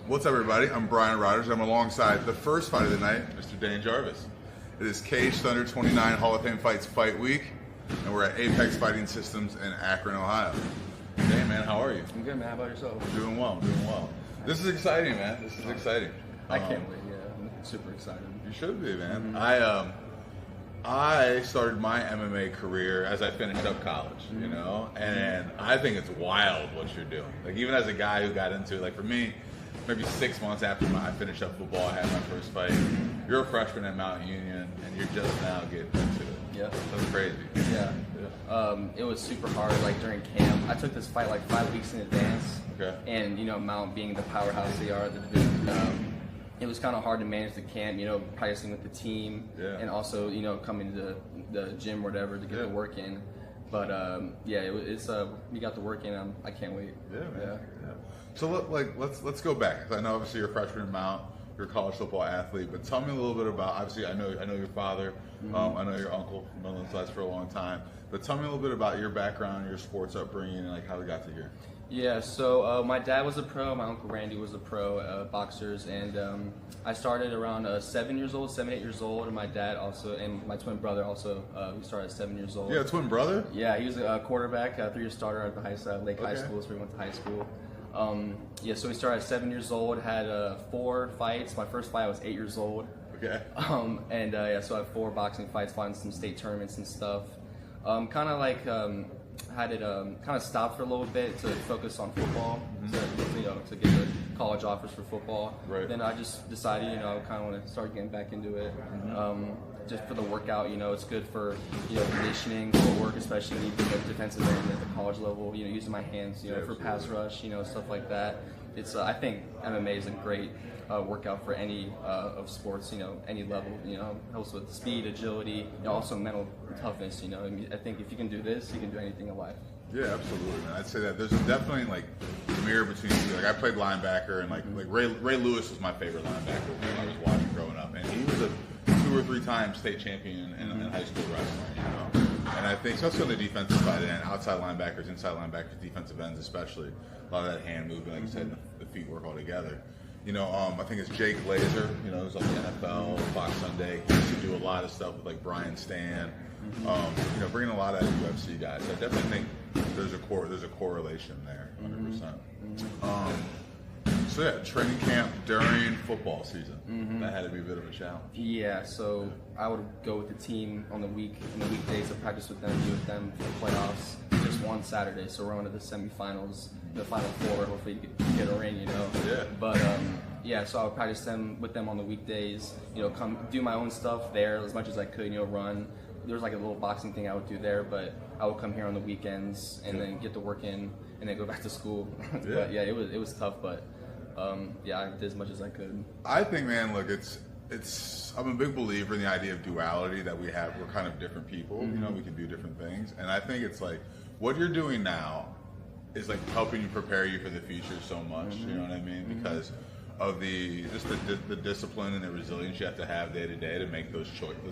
What's up, everybody? I'm Brian Rodgers. I'm alongside the first fight of the night, Mr. Dane Jarvis. It is Cage Thunder 29 Hall of Fame Fights Fight Week, and we're at Apex Fighting Systems in Akron, Ohio. Hey, man, how are you? I'm good, man. How about yourself? Doing well. This is exciting, man. This is exciting. I can't wait. Yeah, I'm super excited. You should be, man. I started my MMA career as I finished up college, you know, and I think it's wild what you're doing. Like, even as a guy who got into it, like for me, maybe 6 months after I finished up football, I had my first fight. You're a freshman at Mount Union, and you're just now getting into it. Yeah. That's crazy. Yeah. It was super hard, like, during camp. I took this fight, like, 5 weeks in advance. Okay. And, you know, Mount being the powerhouse they are at the division, it was kind of hard to manage the camp, you know, practicing with the team. Yeah. And also, you know, coming to the gym or whatever to get the work in. But, yeah, we got the work in. I can't wait. Yeah, man. Yeah. So let's go back. I know obviously you're a freshman in Mount, you're a college football athlete, but tell me a little bit about, obviously I know your father, I know your uncle, I've known those guys for a long time, but tell me a little bit about your background, your sports upbringing, and like how we got to here. Yeah, so my dad was a pro, my uncle Randy was a pro, boxers, and I started around 7, 8 years old, and my dad also, and my twin brother also, we started at 7 years old. Yeah, twin brother? Yeah, he was a quarterback, 3-year starter at the Lake High School, so we went to high school. Yeah, so we started at 7 years old, had 4 fights. My first fight I was 8 years old. Okay. And yeah, so I had 4 boxing fights, fought in some state tournaments and stuff. Kind of like had it kind of stopped for a little bit to focus on football, to get the college offers for football. Right. Then I just decided, you know, I kind of want to start getting back into it. Just for the workout, you know, it's good for, you know, conditioning, footwork, especially being a defensive end at the college level, you know, using my hands, you know, for pass rush, you know, stuff like that. It's, I think MMA is a great workout for any of sports, you know, any level, you know, helps with speed, agility, you know, also mental toughness, you know. I mean, I think if you can do this, you can do anything in life. Yeah, absolutely, man. I'd say that there's definitely like a mirror between you. Like I played linebacker, and like Ray Lewis was my favorite linebacker when I was watching growing up, and he was a 2 or 3 time state champion in high school wrestling, you know. And I think, especially on the defensive side and outside linebackers, inside linebackers, defensive ends especially, a lot of that hand movement, like you said, the feet work all together. You know, I think it's Jake Glazer, you know, who's on the NFL, Fox Sunday. He used to do a lot of stuff with like Brian Stan, you know, bringing a lot of UFC guys. So I definitely think there's a correlation there, 100%. So yeah, training camp during football season. That had to be a bit of a challenge. Yeah, so I would go with the team on the weekdays to practice with them, be with them for the playoffs. Just one Saturday, so we're on to the semifinals, the final 4. Hopefully you can get a ring, you know. Yeah. But yeah, so I would practice with them on the weekdays. You know, come do my own stuff there as much as I could. You know, run. There was like a little boxing thing I would do there, but I would come here on the weekends and then get the work in, and then go back to school. But yeah, it was tough, but. Yeah, I did as much as I could. I think, man, look, I'm a big believer in the idea of duality, that we're kind of different people, you know, we can do different things. And I think it's like, what you're doing now is like helping you prepare you for the future so much, you know what I mean? Because of the discipline and the resilience you have to have day to day to make those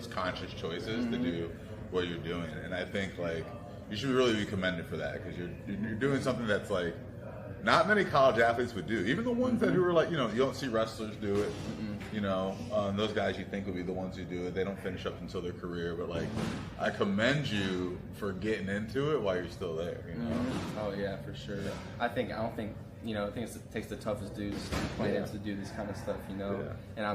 conscious choices to do what you're doing. And I think, like, you should really be commended for that, because you're doing something that's like, not many college athletes would do. Even the ones who are like, you know, you don't see wrestlers do it. You know, those guys you think would be the ones who do it. They don't finish up until their career. But like, I commend you for getting into it while you're still there. You know. Oh yeah, for sure. I think it takes the toughest dudes to do this kind of stuff. You know, and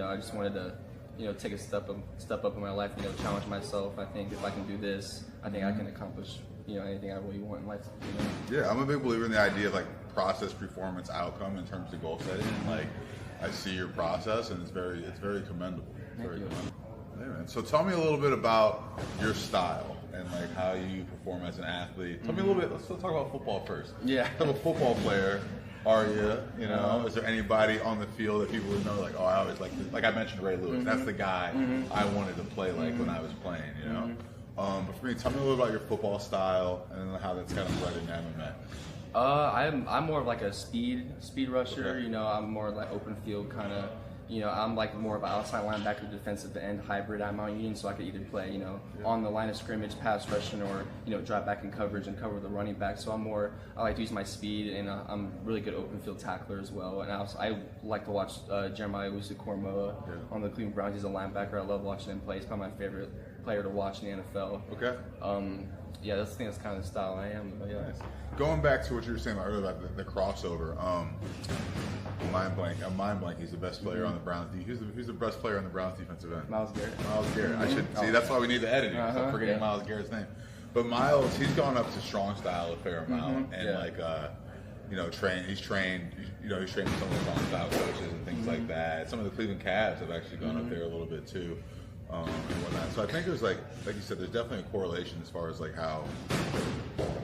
I just wanted to, you know, take a step up in my life. You know, challenge myself. I think if I can do this, I think I can accomplish, you know, anything I really want in life. You know? Yeah, I'm a big believer in the idea of like process, performance, outcome in terms of goal setting. And like, I see your process, and it's very commendable. Thank you. Yeah, man. So tell me a little bit about your style and like how you perform as an athlete. Tell me a little bit. Let's talk about football first. Yeah. What type of football player are you? You know, is there anybody on the field that people would know? Like, oh, I always like I mentioned Ray Lewis. That's the guy I wanted to play like when I was playing. You know. But for me, tell me a little about your football style and how that's kind of bred in MMA. I'm more of like a speed rusher. Okay. You know, I'm more like open field kind of I'm like more of an outside linebacker, defensive end hybrid at Mount Union, so I could either play, on the line of scrimmage, pass rushing, or drop back in coverage and cover the running back. So I like to use my speed, and I'm really good open field tackler as well. And I like to watch Jeremiah Owusu-Koramoah on the Cleveland Browns. He's a linebacker. I love watching him play. He's probably my favorite player to watch in the NFL. Okay. That's kind of the style I am. But yeah. Nice. Going back to what you were saying earlier about the crossover, mind blank. He's the best player on the Browns. Who's the best player on the Browns defensive end? Miles Garrett. Miles Garrett. I should see. That's why we need the editing. I'm forgetting Miles Garrett's name. But Miles, he's gone up to strong style a fair amount, and he's trained with some of the strong style coaches and things like that. Some of the Cleveland Cavs have actually gone up there a little bit too. And whatnot. So I think there's like you said, there's definitely a correlation as far as like how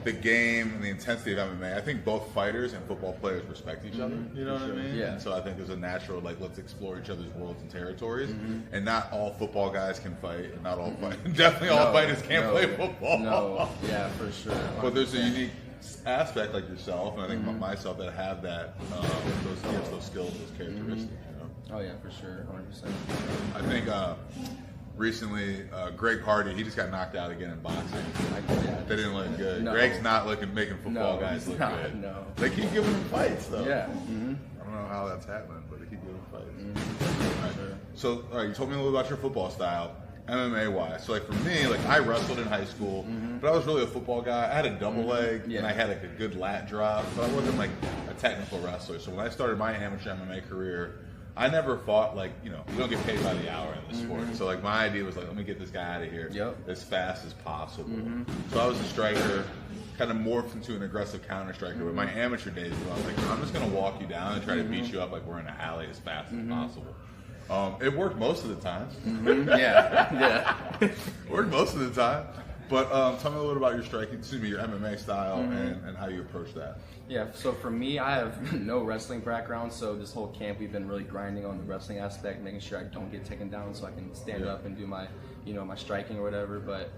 the game and the intensity of MMA. I think both fighters and football players respect each other. You know what I mean? Yeah. And so I think there's a natural let's explore each other's worlds and territories. And not all football guys can fight, and not all definitely all fighters can't play football. No, yeah, for sure. 100%. But there's a unique aspect like yourself, and I think myself that have that those skills, those characteristics. Oh yeah, for sure, 100%. I think. Recently, Greg Hardy, he just got knocked out again in boxing. They didn't look good. No. Greg's not making football guys look good. No. They keep giving him fights, though. Yeah. I don't know how that's happening, but they keep giving him fights. Right. Sure. So, all right, you told me a little about your football style, MMA-wise. So, for me, I wrestled in high school, but I was really a football guy. I had a double leg, and I had a good lat drop, but I wasn't a technical wrestler. So, when I started my amateur MMA career, I never fought you don't get paid by the hour in this sport. So my idea was let me get this guy out of here as fast as possible. So I was a striker, kind of morphed into an aggressive counter striker. But my amateur days, I was I'm just going to walk you down and try to beat you up like we're in an alley as fast as possible. It worked most of the time. Yeah. Worked most of the time. But tell me a little bit about your MMA style and how you approach that. Yeah, so for me, I have no wrestling background, so this whole camp we've been really grinding on the wrestling aspect, making sure I don't get taken down so I can stand up and do my, my striking or whatever, but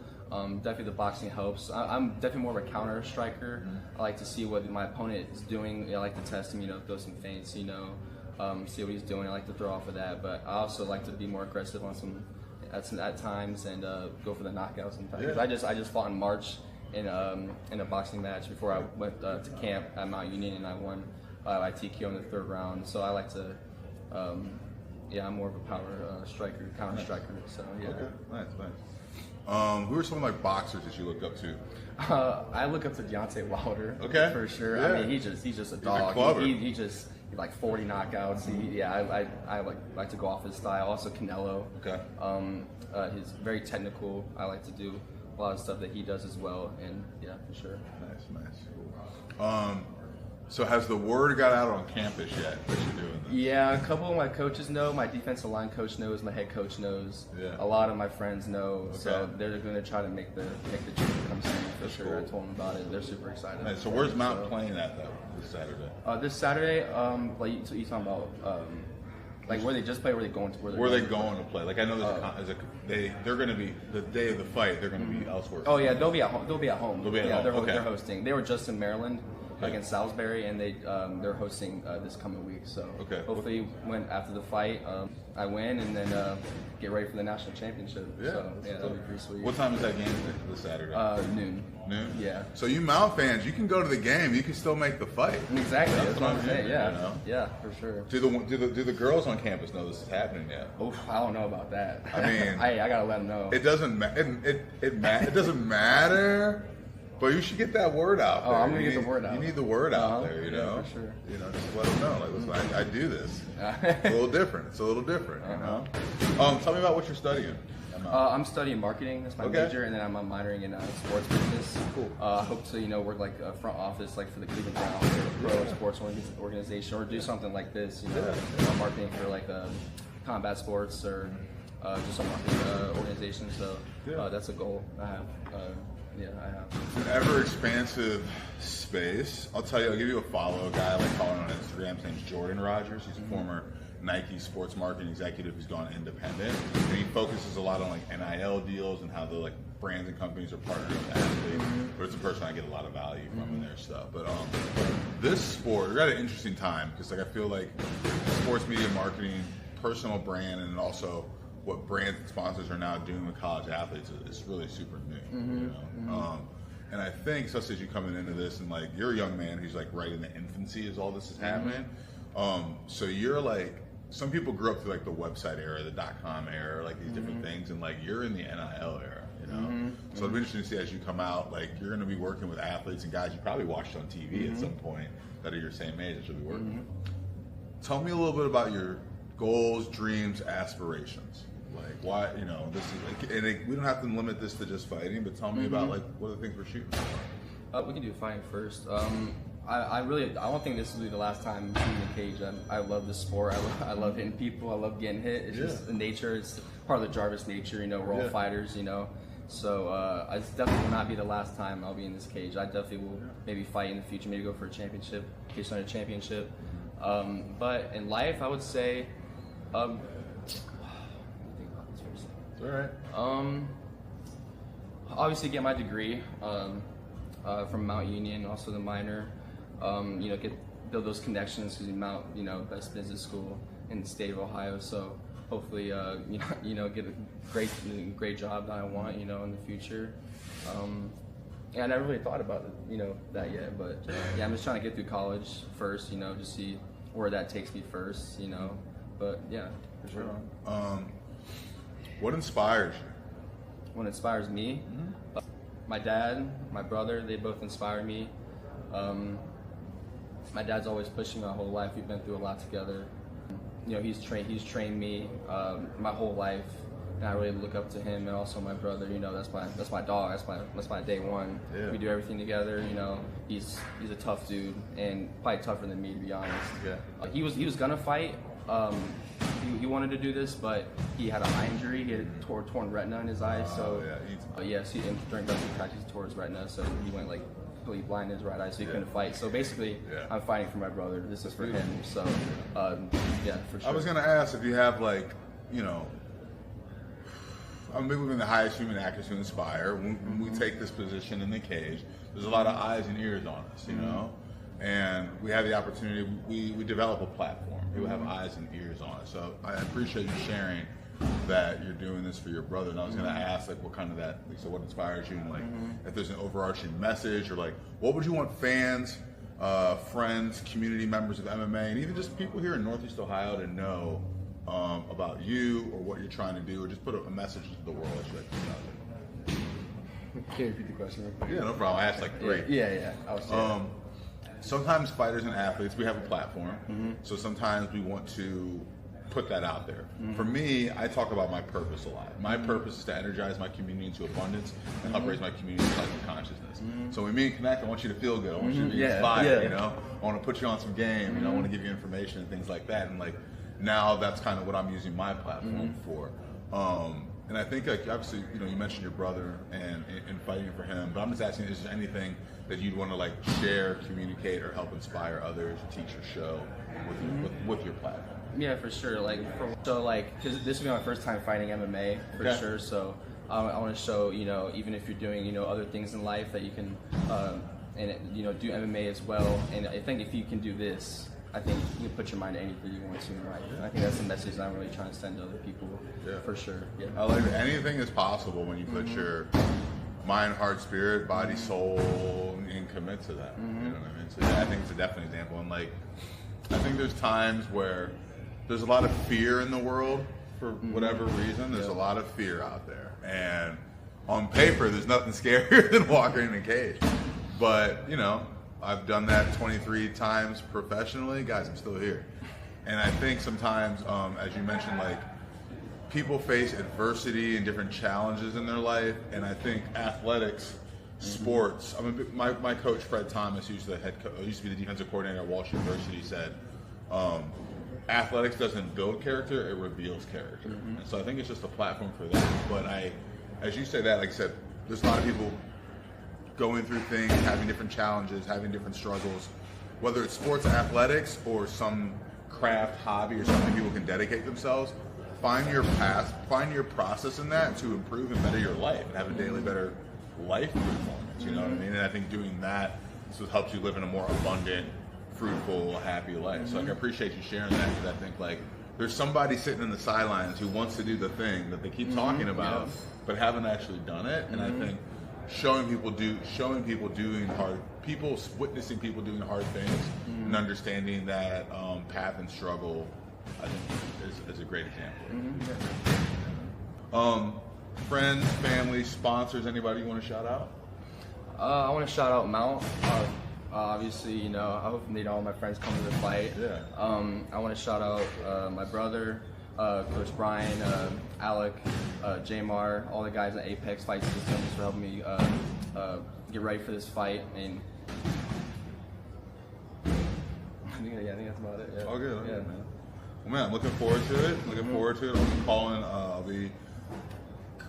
definitely the boxing helps. I'm definitely more of a counter striker. I like to see what my opponent is doing. I like to test him, throw some feints, see what he's doing. I like to throw off of that, but I also like to be more aggressive on some at times and go for the knockouts sometimes. Yeah. I just fought in March in a boxing match before I went to camp at Mount Union, and I won by TKO in the third round. So I like to, I'm more of a power striker, counter striker. So yeah. Okay. Nice. Who are some boxers that you look up to? I look up to Deontay Wilder. Okay. For sure. Yeah. I mean, he's just a dog. He just 40 knockouts. I like to go off his style. Also Canelo. Okay. He's very technical. I like to do a lot of stuff that he does as well, and yeah, for sure. Nice. So has the word got out on campus yet that you're doing this? Yeah, a couple of my coaches know. My defensive line coach knows. My head coach knows. Yeah. A lot of my friends know. Okay. So they're going to try to make the trip come soon for sure. Cool. I told them about it. They're super excited. Nice. So where's Mount playing at though this Saturday? This Saturday, you talking about where they just play, or where they going to? Where they going to play? I know they're going to be the day of the fight. They're going to be elsewhere. Oh yeah, they'll be at home. They'll be at home. They're hosting. They were just in Maryland against Salisbury, and they're hosting this coming week. So hopefully, after the fight, I win, and then get ready for the national championship. Yeah, so that'll be pretty sweet. What time is that game this Saturday? Noon. Noon? Yeah. So you Mount fans, you can go to the game. You can still make the fight. Exactly. That's what I'm saying. Yeah. Yeah, for sure. Do the girls on campus know this is happening yet? Oof, I don't know about that. I mean, I gotta let them know. It doesn't it doesn't matter. But you should get that word out there. I'm gonna get the word out. You need the word out there, Yeah, for sure. Just let them know. Listen, I do this. It's a little different. Tell me about what you're studying. I'm studying marketing. That's my major, and then I'm minoring in sports business. Cool. I hope to work front office for the Cleveland Browns or pro sports organization, or do something like this. Marketing for combat sports or just a marketing organization. So that's a goal I have. I have. It's an ever-expansive space. I'll give you a follow. A guy I like following on Instagram. His name's Jordan Rogers. He's a former Nike sports marketing executive who's gone independent, and he focuses a lot on NIL deals and how the brands and companies are partnering with athletes. But it's a person I get a lot of value from in their stuff. But this sport, we're at an interesting time because I feel like sports media marketing personal brand and also what brands and sponsors are now doing with college athletes is really super new. You know? And I think, especially as you coming into this, and like you're a young man who's like right in the infancy as all this is happening. So you're like, some people grew up through like the website era, the .com era, like these different things, and like you're in the NIL era, you know. So it'll be interesting to see as you come out, like you're going to be working with athletes and guys you probably watched on TV at some point that are your same age that you'll be working with. Tell me a little bit about your goals, dreams, aspirations. Like why, you know, this is like, and we don't have to limit this to just fighting, but tell me about like what are the things we're shooting for. We can do fighting first. I don't think this will be the last time I'm in the cage. I love this sport. I love hitting people. I love getting hit. It's just the nature. It's part of the Jarvis nature. You know, we're all fighters. You know, so it's definitely will not be the last time I'll be in this cage. I definitely will maybe fight in the future. Maybe go for a championship, case on a championship. But in life, I would say. All right. Obviously, get my degree from Mount Union, also the minor. You know, build those connections because Mount, you know, best business school in the state of Ohio. So hopefully, you know, get a great job that I want, you know, in the future. Yeah, I never really thought about it, you know, that yet. But yeah, I'm just trying to get through college first, you know, just see where that takes me first, you know. But yeah, for sure. What inspires you? What inspires me? My dad, my brother, they both inspire me. My dad's always pushing my whole life. We've been through a lot together. You know, he's trained me my whole life, and I really look up to him. And also my brother. You know, that's my dog. That's my day one. Yeah. We do everything together. You know, he's a tough dude, and probably tougher than me, to be honest. Yeah. He was gonna fight. He wanted to do this, but he had an eye injury. He had torn retina in his eye. So during wrestling practice, he tore his retina. So he went like completely blind in his right eye, so he couldn't fight. So basically, I'm fighting for my brother. This is for him. So yeah, for sure. I was gonna ask if you have like, you know, I'm believing the highest human actors who inspire. When we take this position in the cage, there's a lot of eyes and ears on us, you know, and we have the opportunity. We develop a platform. People have eyes and ears on it. So I appreciate you sharing that you're doing this for your brother. And I was going to ask, like, what kind of that, like, so what inspires you, and like, if there's an overarching message, or like, what would you want fans, friends, community members of MMA, and even just people here in Northeast Ohio to know about you or what you're trying to do, or just put a message into the world that you like to put out there? Can you repeat the question real quick? Yeah, no problem. I asked like three. Yeah. I was sometimes fighters and athletes, we have a platform, so sometimes we want to put that out there. For me, I talk about my purpose a lot. My purpose is to energize my community into abundance and help raise my community's collective consciousness. So when me and connect, I want you to feel good. I want you to be inspired, you know? I want to put you on some game, you know? I want to give you information and things like that. And like, now that's kind of what I'm using my platform for. And I think, like, obviously, you know, you mentioned your brother and fighting for him, but I'm just asking, is there anything that you'd want to like share, communicate, or help inspire others, or teach or show with your platform? Yeah, for sure. Because this will be my first time fighting MMA for sure. So I want to show, you know, even if you're doing, you know, other things in life, that you can, you know, do MMA as well. And I think if you can do this, I think you can put your mind to anything you want to in life. And I think that's the message that I'm really trying to send to other people. Yeah, for sure. Yeah. I like it. Anything is possible when you put your mind, heart, spirit, body, soul, and commit to that. You know what I mean? So yeah, I think it's a definite example. And like, I think there's times where there's a lot of fear in the world for whatever reason. There's a lot of fear out there, and on paper, there's nothing scarier than walking in a cage. But you know, I've done that 23 times professionally. Guys, I'm still here. And I think sometimes, as you mentioned, like, people face adversity and different challenges in their life. And I think athletics, sports, I mean, my coach, Fred Thomas, used to be the defensive coordinator at Walsh University, said, athletics doesn't build character, it reveals character. And so I think it's just a platform for that. But as you say that, like I said, there's a lot of people going through things, having different challenges, having different struggles, whether it's sports, athletics, or some craft, hobby, or something people can dedicate themselves. Find your path, find your process in that to improve and better your life and have a daily better life performance, you know what I mean? And I think doing that helps you live in a more abundant, fruitful, happy life. So like, I appreciate you sharing that, because I think like there's somebody sitting in the sidelines who wants to do the thing that they keep talking about, but haven't actually done it. And I think witnessing people doing hard things, and understanding that path and struggle, I think is a great example. Friends, family, sponsors, anybody you want to shout out? I want to shout out Mount. Obviously, you know, I hope all my friends come to the fight. Yeah. I want to shout out my brother, Coach Brian, Alec, Jamar, all the guys at Apex Fight Systems for helping me get ready for this fight. And I think that's about it. Yeah. All good. Yeah, man. Well, man, I'm looking forward to it. I'll be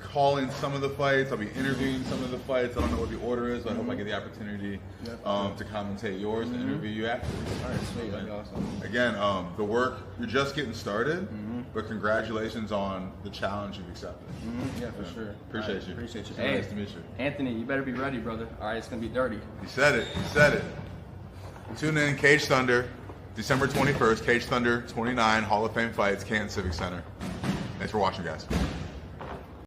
calling some of the fights. I'll be interviewing some of the fights. I don't know what the order is, but I hope I get the opportunity to commentate yours and interview you afterwards. All right, sweet. That'd be awesome. Again, the work, you're just getting started, but congratulations on the challenge you've accepted. Yeah, for sure. Appreciate you. Appreciate you. So Hey, nice to meet you. Anthony, you better be ready, brother. All right, it's going to be dirty. You said it. Tune in, Cage Thunder, December 21st, Cage Thunder 29, Hall of Fame fights, Canton Civic Center. Thanks for watching, guys.